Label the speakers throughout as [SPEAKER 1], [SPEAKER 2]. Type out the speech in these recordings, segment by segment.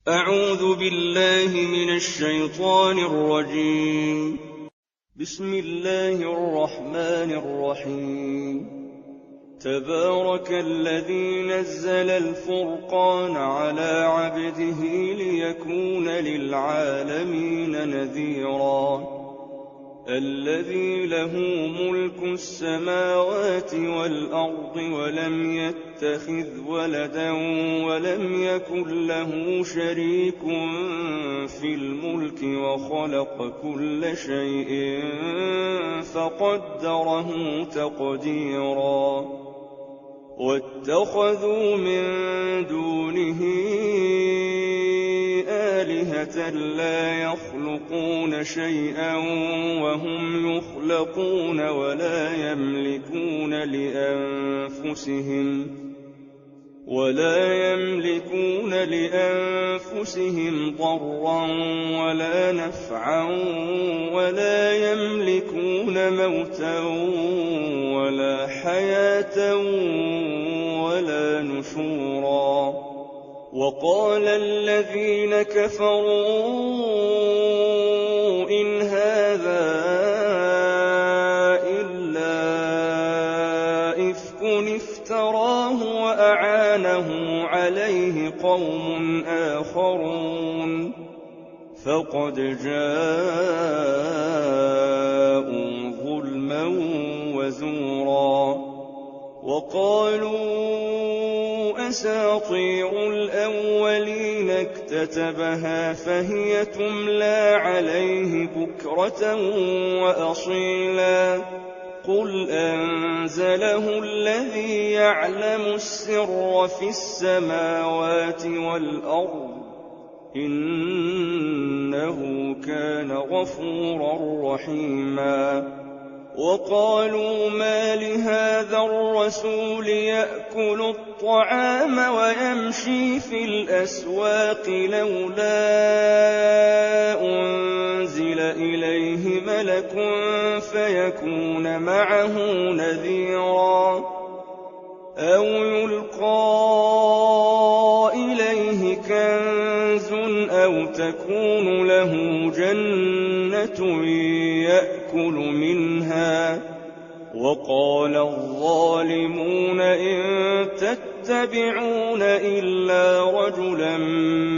[SPEAKER 1] أعوذ بالله من الشيطان الرجيم. بسم الله الرحمن الرحيم. تبارك الذي نزل الفرقان على عبده ليكون للعالمين نذيرا. الذي له ملك السماوات والأرض ولم يتخذ ولدا ولم يكن له شريك في الملك وخلق كل شيء فقدره تقديرا. واتخذوا من دونه آلهة لا يخلقون شيئا وهم يخلقون ولا يملكون لأنفسهم ضرا ولا نفعا ولا يملكون موتا ولا حياة ولا نشورا. وقال الذين كفروا إن هذا إلا إفك افتراه وأعانه عليه قوم آخرون فقد جاءوا ظلما وزورا. وقالوا أساطير الأولين اكتتبها فهي تملى عليه بكرة وأصيلا. قل أنزله الذي يعلم السر في السماوات والأرض إنه كان غفورا رحيما. وقالوا ما لهذا الرسول يأكل الطعام ويمشي في الأسواق لولا أنزل إليه ملك فيكون معه نذيرا أو يلقى إليه كنز أو تكون له جنة يأكل منها. وقال الظالمون إن تتبعون إلا رجلا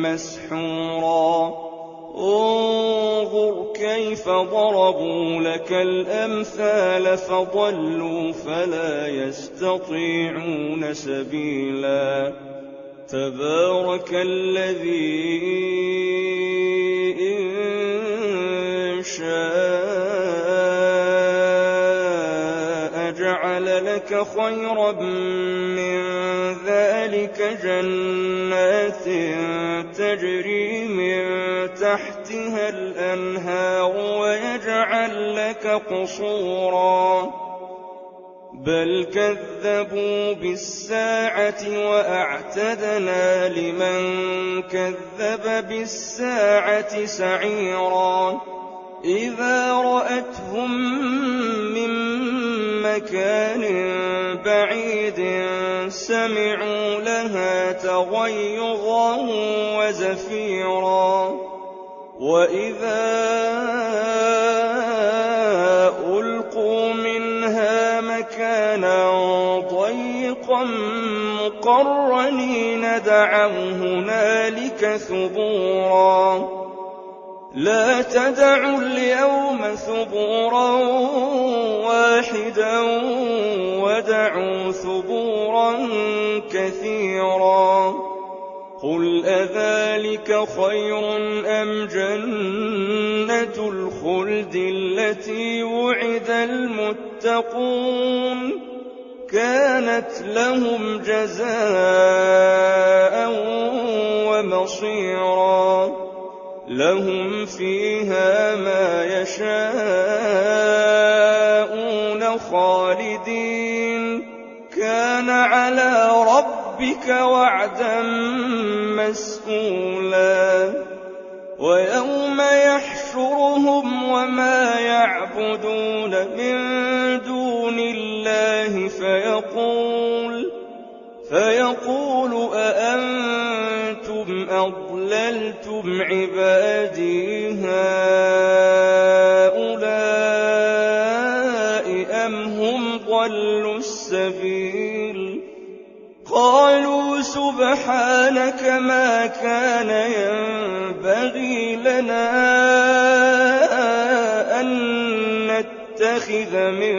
[SPEAKER 1] مسحورا. انظر كيف ضربوا لك الأمثال فضلوا فلا يستطيعون سبيلا. تبارك الذي إن شاء جعل لك خيرا من ذلك جنات تجري من تحتها الأنهار ويجعل لك قصورا. بل كذبوا بالساعة وأعتدنا لمن كذب بالساعة سعيرا. إذا رأتهم من مكان بعيد سمعوا لها تغيظا وزفيرا. وإذا ألقوا منها مكانا ضيقا مقرنين دعوا هنالك ثبورا. لا تدعوا اليوم ثبورا واحدا ودعوا ثبورا كثيرا. قل أذلك خير أم جنة الخلد التي وعد المتقون كانت لهم جزاء ومصيرا. لهم فيها ما يشاءون خالدين كان على ربك وعدا مسئولا. ويوم يحشرهم وما يعبدون من دون الله فيقول أأنتم أضللتم أَجَّلْتُمْ عِبَادِي هَٰؤُلَاءِ أَمْ هُمْ ضَلُّوا السَّبِيلَ قَالُوا سُبْحَانَكَ مَا كَانَ يَنبَغِي لَنَا أَن نَّتَّخِذَ مِن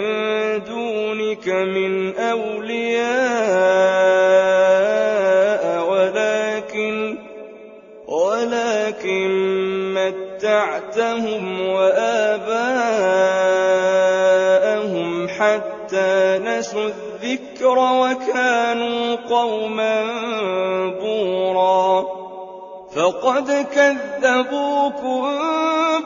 [SPEAKER 1] دُونِكَ مِنْ أَوْلِيَاءَ وَلَٰكِن مَّتَّعْتَهُمْ وَآبَاءَهُمْ حَتَّىٰ نَسُوا الذِّكْرَ وَكَانُوا قَوْمًا بُورًا فَقَدْ كَذَّبُوكُم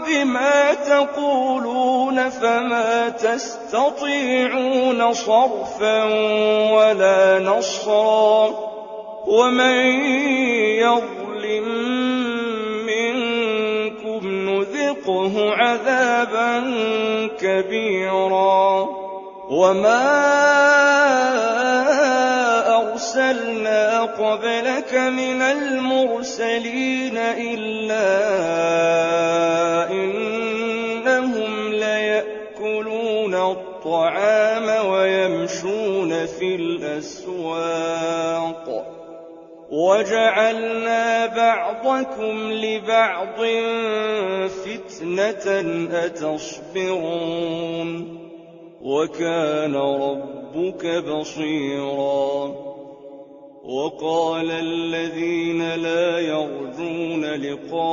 [SPEAKER 1] بِمَا تَقُولُونَ فَمَا تَسْتَطِيعُونَ صَرْفًا وَلَا نَصْرًا وَمَن يَظْلِم مِّنكُمْ نُذِقْهُ عَذَابًا كَبِيرًا وَمَا أَرْسَلْنَا قَبْلَكَ مِنَ الْمُرْسَلِينَ إِلَّا إِنَّهُمْ لَيَأْكُلُونَ الطَّعَامَ وَيَمْشُونَ فِي الْأَسْوَاقِ وَجَعَلْنَا بَعْضَكُمْ لِبَعْضٍ فِتْنَةً أَتَصْبِرُونَ وَكَانَ رَبُّكَ بَصِيرًا وَقَالَ الَّذِينَ لَا يَرْجُونَ لِقَاءَنَا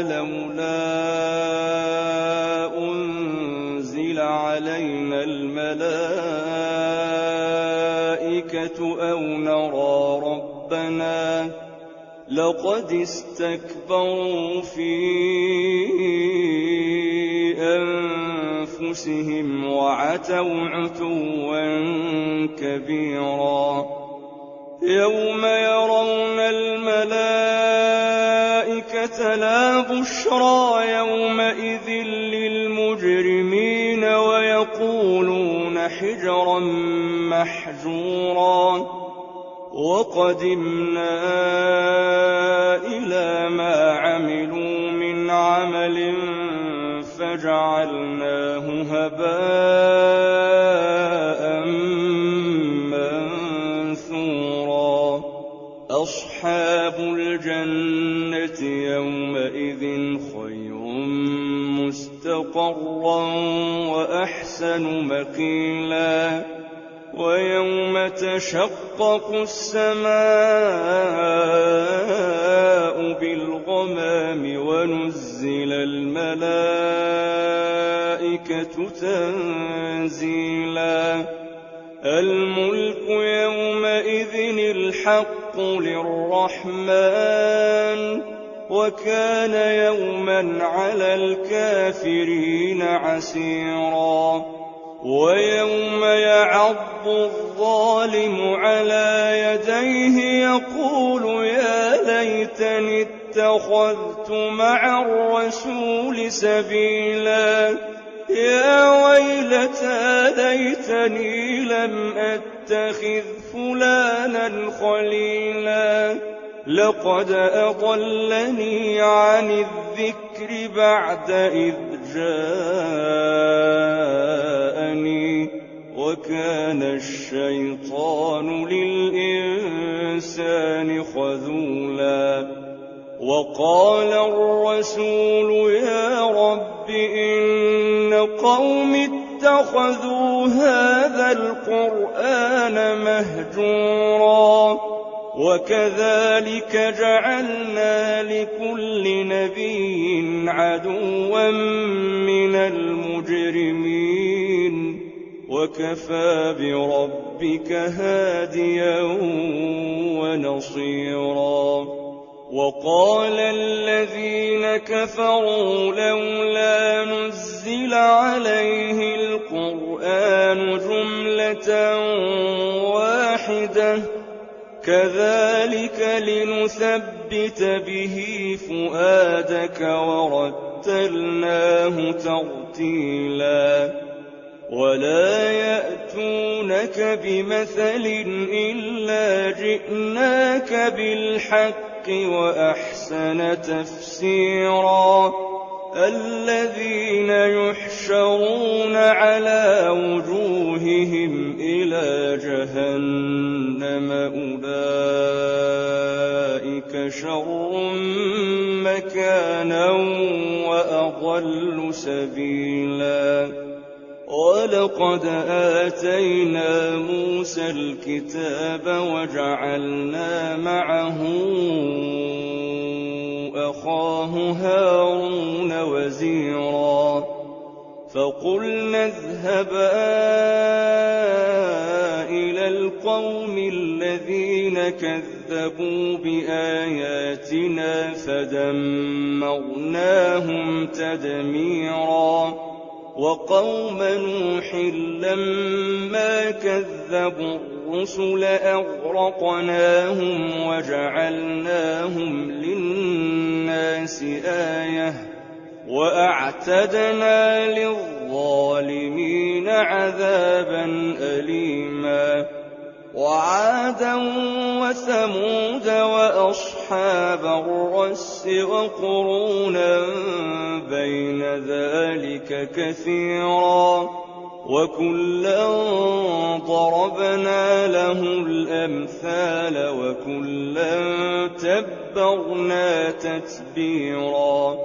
[SPEAKER 1] لَوْلَا أُنزِلَ عَلَيْنَا الْمَلَائِكَةُ أَوْ نَرَىٰ رَبَّنَا لَقَدِ اسْتَكْبَرُوا فِي أَنفُسِهِمْ وَعَتَوْا عُتُوًّا كَبِيرًا يَوْمَ يَرَوْنَ الْمَلَائِكَةَ لَا بُشْرَىٰ يَوْمَئِذٍ لِّلْمُجْرِمِينَ وَيَقُولُونَ حِجْرًا مَّحْجُورًا وَقَدِمْنَا إِلَىٰ مَا عَمِلُوا مِنْ عَمَلٍ فَجَعَلْنَاهُ هَبَاءً مَّنثُورًا أَصْحَابُ الْجَنَّةِ يَوْمَئِذٍ خَيْرٌ مُّسْتَقَرًّا وَأَحْسَنُ مَقِيلًا وَيَوْمَ تَشَقَّقُ السَّمَاءُ بِالْغَمَامِ وَنُزِّلَ الْمَلَائِكَةُ تَنزِيلًا الْمُلْكُ يَوْمَئِذٍ الْحَقُّ لِلرَّحْمَٰنِ وَكَانَ يَوْمًا عَلَى الْكَافِرِينَ عَسِيرًا وَيَوْمَ يَعَضُّ الظَّالِمُ عَلَىٰ يَدَيْهِ يَقُولُ يَا لَيْتَنِي اتَّخَذْتُ مَعَ الرَّسُولِ سَبِيلًا يَا وَيْلَتَىٰ لَيْتَنِي لَمْ أَتَّخِذْ فُلَانًا خَلِيلًا لَّقَدْ أَضَلَّنِي عَنِ الذِّكْرِ بَعْدَ إِذْ جَاءَنِي وَكَانَ الشَّيْطَانُ لِلْإِنسَانِ خَذُولًا وَقَالَ الرَّسُولُ يَا رَبِّ إِنَّ قَوْمِي اتَّخَذُوا هَٰذَا الْقُرْآنَ مَهْجُورًا وَكَذَٰلِكَ جَعَلْنَا لِكُلِّ نَبِيٍّ عَدُوًّا مِّنَ الْمُجْرِمِينَ وَكَفَىٰ بِرَبِّكَ هَادِيًا وَنَصِيرًا وَقَالَ الَّذِينَ كَفَرُوا لَوْلَا نُزِّلَ عَلَيْهِ الْقُرْآنُ جُمْلَةً وَاحِدَةً كَذَٰلِكَ لِنُثَبِّتَ بِهِ فُؤَادَكَ وَرَتَّلْنَاهُ تَرْتِيلًا ولا يأتونك بمثل إلا جئناك بالحق وأحسن تفسيرا الذين يحشرون على وجوههم إلى جهنم أولئك شر مكانا وأضل سبيلا ولقد آتينا موسى الكتاب وجعلنا معه أخاه هارون وزيرا فقلنا اذهبا إلى القوم الذين كذبوا بآياتنا فدمرناهم تدميرا وقوم نوح لما كذبوا الرسل أغرقناهم وجعلناهم للناس آية وأعتدنا للظالمين عذابا أليما وعادا وثمود وأصحاب الرس وقرونا بين ذلك كثيرا وكلا ضربنا له الأمثال وكلا تبرنا تتبيرا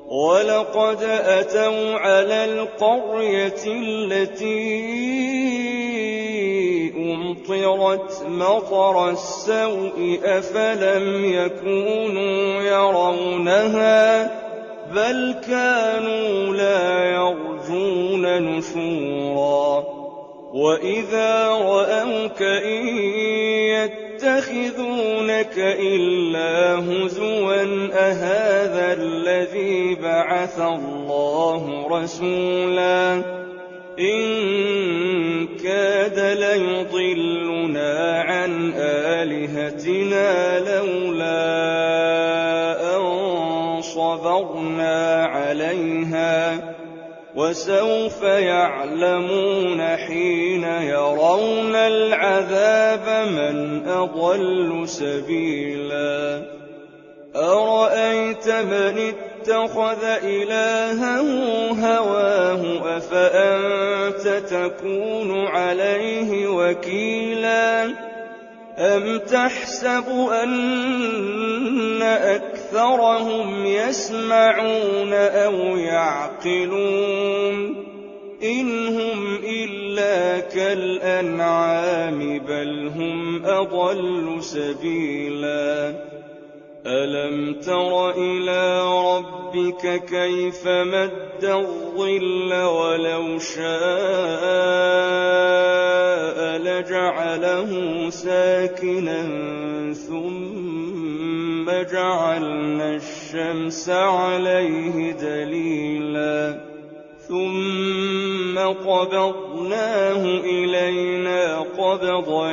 [SPEAKER 1] ولقد أتوا على القرية التي أمطرت مطر السوء أفلم يكونوا يرونها بل كانوا لا يرجون نشورا وإذا رأوك إن يتخذونك إلا هزوا أهذا الذي بعث الله رسولا إن كاد ليضلنا عن آلهتنا لولا أن صبرنا عليها وسوف يعلمون حين يرون العذاب من أضل سبيلا أرأيت من اتخذ إلهه هواه أفأنت تكون عليه وكيلا أم تحسب أن أكثرهم يسمعون أو يعقلون إن هم إلا كالأنعام بل هم أضل سبيلا ألم تر إلى ربك كيف مد الظل ولو شاء لجعله ساكنا ثم جعلنا الشمس عليه دليلا ثم قبضناه إلينا قبضا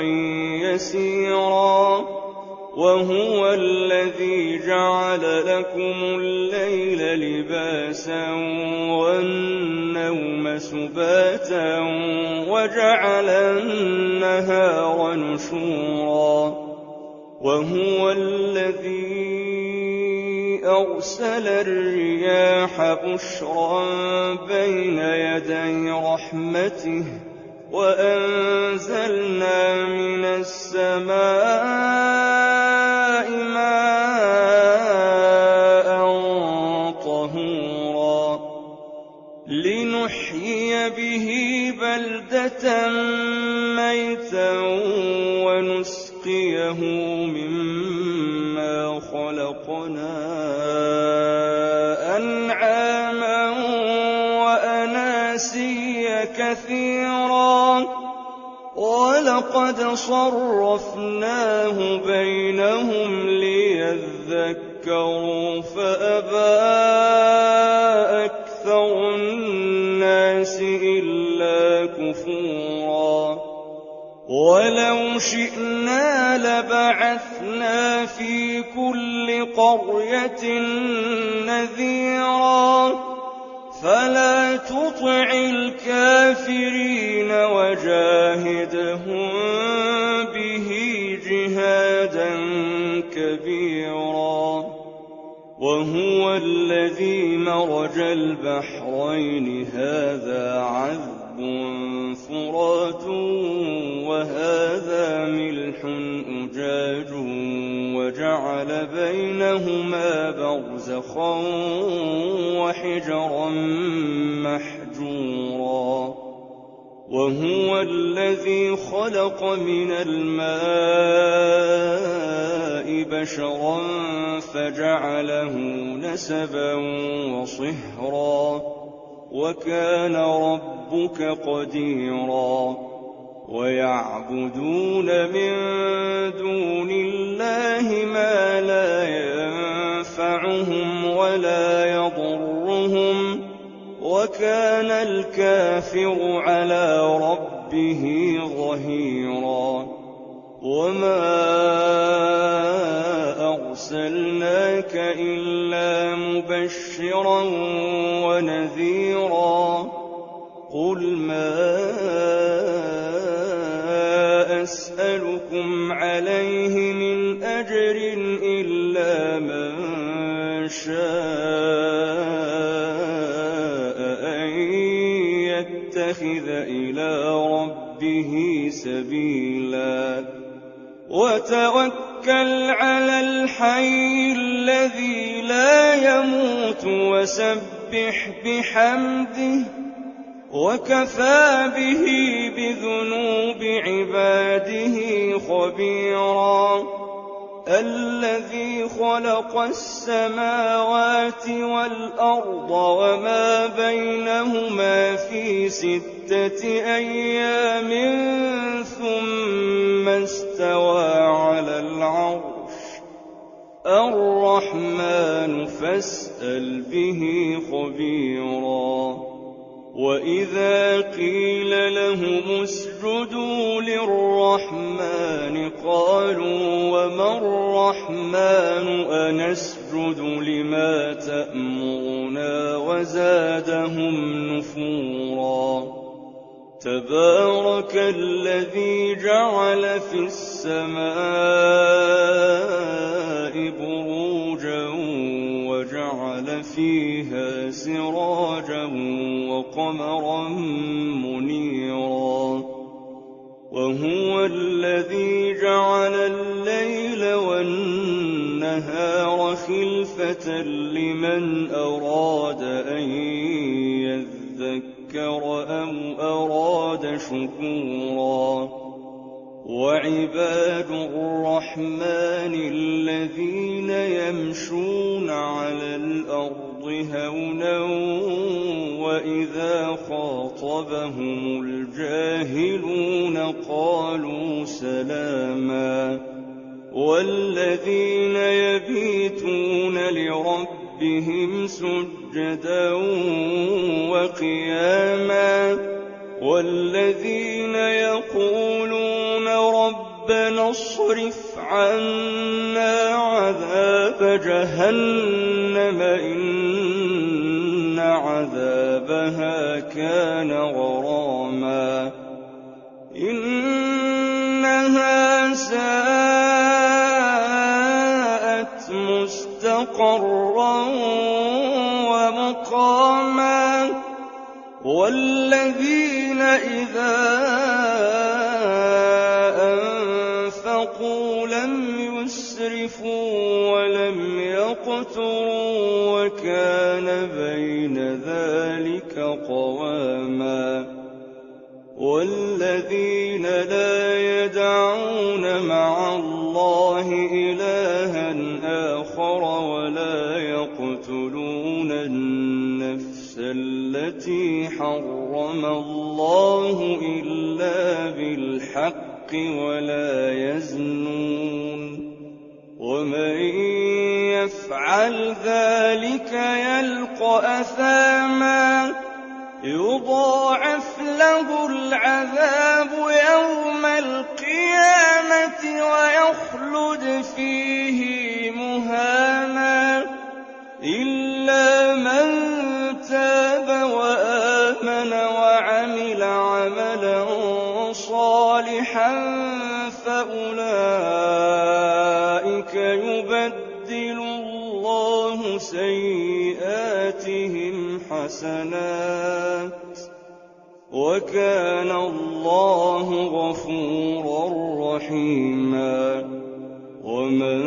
[SPEAKER 1] يسيرا وهو الذي جعل لكم الليل لباسا والنوم سباتا وجعل النهار نشورا وهو الذي أرسل الرياح بشرا بين يدي رحمته وأنزلنا من السماء ماء طهورا لنحيي به بلدة ميتا ونسقيه مما خلقنا أنعاما وأناسيا كثيرا ولقد صرفناه بينهم ليذكروا فأبى أكثر الناس إلا كفورا ولو شئنا لبعثنا في كل قرية نذيرا فلا تطع الكافرين وجاهدهم به جهادا كبيرا وهو الذي مرج البحرين هذا عذب فرات وهذا ملح أجاج وجعل بينهما برزخا وحجرا محجورا وهو الذي خلق من الماء بشرا فجعله نسبا وصهرا وكان ربك قديرا ويعبدون من دون الله ما لا ينفعهم ولا يضرهم وكان الكافر على ربه ظهيرا وما أرسلناك إلا مبشرا ونذيرا قل ما أسألكم عليه من أجر إلا من شاء أن يتخذ إلى ربه سبيلا وتوكل على الحي الذي لا يموت وسبح بحمده وكفى به بذنوب عباده خبيرا الذي خلق السماوات والأرض وما بينهما في 6 أيام ثم استوى على العرش الرحمن فاسأل به خبيرا وإذا قيل لهم اسجدوا للرحمن قالوا وما الرحمن أنسجد لما تأمرنا وزادهم نفورا تبارك الذي جعل في السماء بروجا وجعل فيها سراجا وقمرا منيرا وهو الذي جعل الليل والنهار خلفة لمن أراد أن يذكر أو أراد شكورا وعباد الرحمن الذين يمشون على الأرض هونا وإذا خاطبهم الجاهلون قالوا سلاما والذين يبيتون لربهم سجدا وقياما والذين يقولون ربنا اصرف عنا عذاب جهنم إن عذابها كان غراما إنها ساءت مستقرا ومقاما والذين إذا أنفقوا لم يسرفوا ولم يقتروا وكان بين ذلك قواما والذين لا يدعون مع الله إلها آخر ولا يقتلون النفس التي حرم الله إلا بالحق ولا يزنون ومن يفعل ذلك يلقى أثاما يضاعف له العذاب يوم القيامة ويخلد فيه مهانا إلا من تاب صالحا فأولئك يبدل الله سيئاتهم حسنات وكان الله غفورا رحيما ومن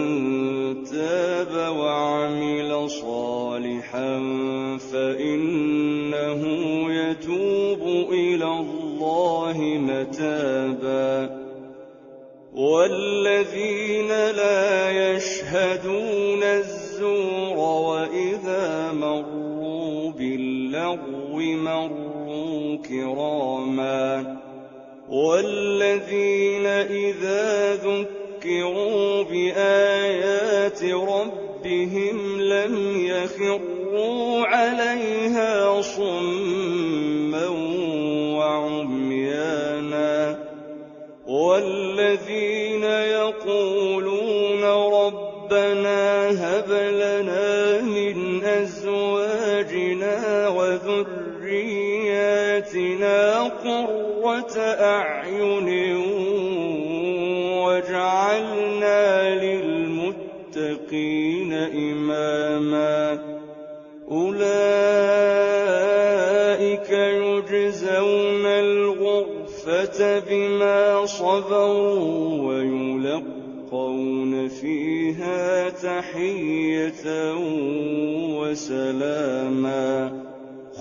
[SPEAKER 1] تاب وعمل صالحا فإنه يتوب إلى الله متابا والذين لا يشهدون الزور وإذا مروا باللغو مروا كراما والذين إذا ذكروا بآيات ربهم لم يخروا عليها صما وعميانا والذين يقولون ربنا هب لنا من أزواجنا وذرياتنا قرة أعين واجعلنا للمتقين إماما أولئك يجزون الغرفة بما صبروا ويلقون فيها تحية وسلاما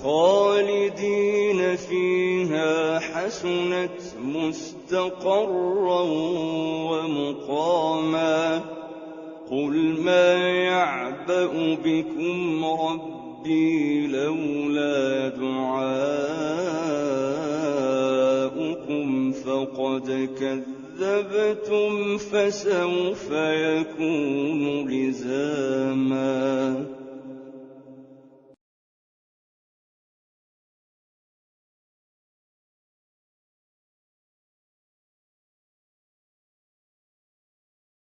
[SPEAKER 1] خالدين فيها حسنت مستقرا ومقاما قل ما يعبأ بكم ربي لولا دعاؤكم فقد كذبتم فسوف يكون لزاما